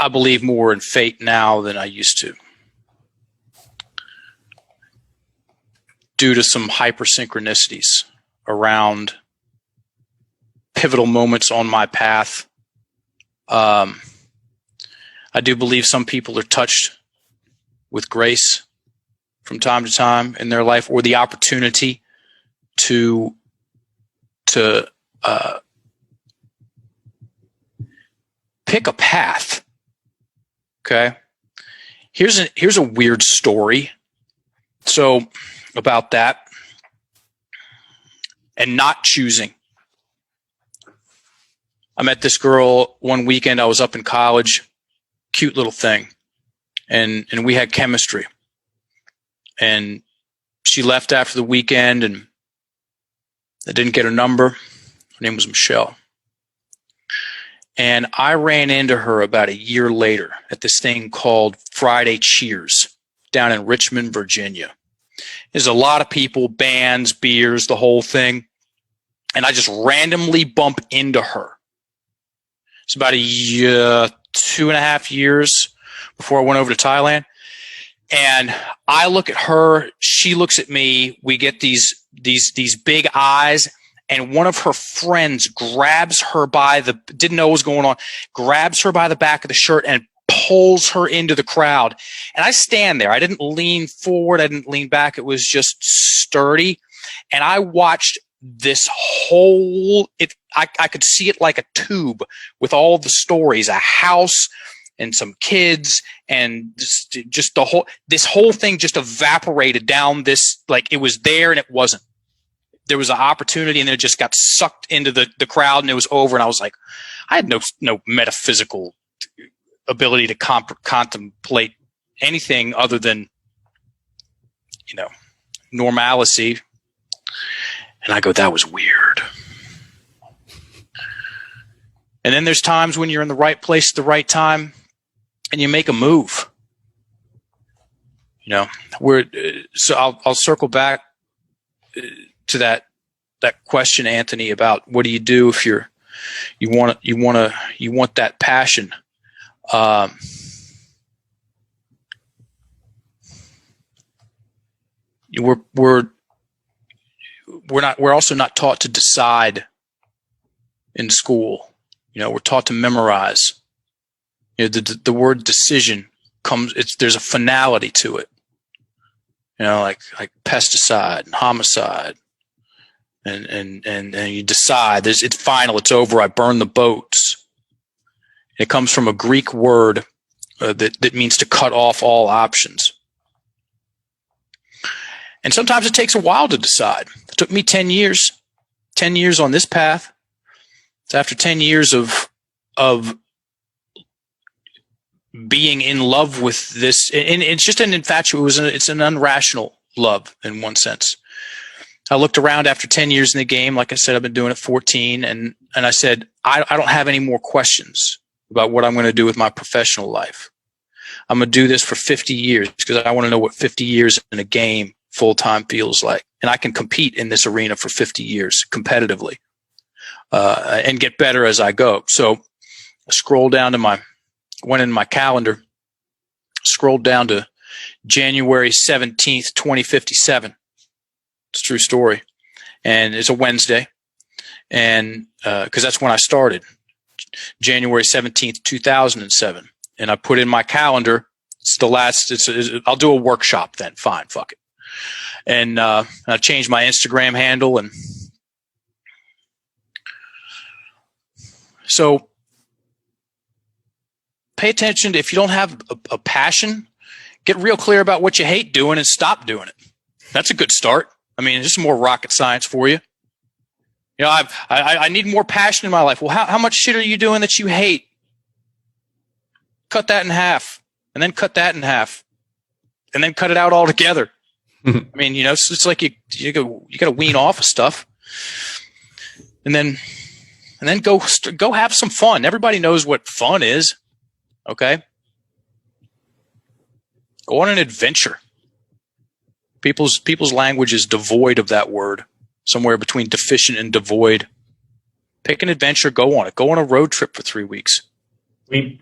I believe more in fate now than I used to, due to some hypersynchronicities around pivotal moments on my path. I do believe some people are touched with grace from time to time in their life, or the opportunity to pick a path. Okay. Here's a weird story. So about that and not choosing. I met this girl one weekend. I was up in college, cute little thing. And we had chemistry, and she left after the weekend, and I didn't get her number. Her name was Michelle. And I ran into her about a year later at this thing called Friday Cheers down in Richmond, Virginia. There's a lot of people, bands, beers, the whole thing. And I just randomly bump into her. It's about a year, 2.5 years before I went over to Thailand. And I look at her, she looks at me, we get these big eyes, and one of her friends grabs her by didn't know what was going on, grabs her by the back of the shirt and pulls her into the crowd. And I stand there. I didn't lean forward. I didn't lean back. It was just sturdy. And I watched this whole, I could see it like a tube with all the stories, a house and some kids, and just this whole thing just evaporated down this, like it was there and it wasn't. There was an opportunity, and then it just got sucked into the crowd, and it was over. And I was like, I had no metaphysical ability to contemplate anything other than, normalcy. And I go, that was weird. And then there's times when you're in the right place at the right time, and you make a move. So I'll circle back to that question, Anthony, about what do you do if you want that passion. We're also not taught to decide in school. We're taught to memorize. The word decision there's a finality to it. Like pesticide and homicide, and you decide it's final, it's over. I burn the boats. It comes from a Greek word that means to cut off all options. And sometimes it takes a while to decide. It took me 10 years on this path. It's after 10 years of being in love with this, and it's just an infatuation. It's an unrational love in one sense. I looked around after 10 years in the game. Like I said, I've been doing it 14, and I said, I don't have any more questions about what I'm going to do with my professional life. I'm going to do this for 50 years because I want to know what 50 years in a game full-time feels like. And I can compete in this arena for 50 years competitively, and get better as I go. So I scrolled down to went in my calendar, scrolled down to January 17th, 2057. It's a true story. And it's a Wednesday. And, cause that's when I started, January 17th, 2007. And I put in my calendar, I'll do a workshop then. Fine. Fuck it. And, I changed my Instagram handle. And so, pay attention to, if you don't have a passion, get real clear about what you hate doing and stop doing it. That's a good start. I mean, it's just more rocket science for you. I need more passion in my life. Well, how much shit are you doing that you hate? Cut that in half, and then cut that in half, and then cut it out altogether. I mean, it's like you got to wean off of stuff, and then go have some fun. Everybody knows what fun is. Okay. Go on an adventure. People's language is devoid of that word, somewhere between deficient and devoid. Pick an adventure, go on it. Go on a road trip for 3 weeks. We've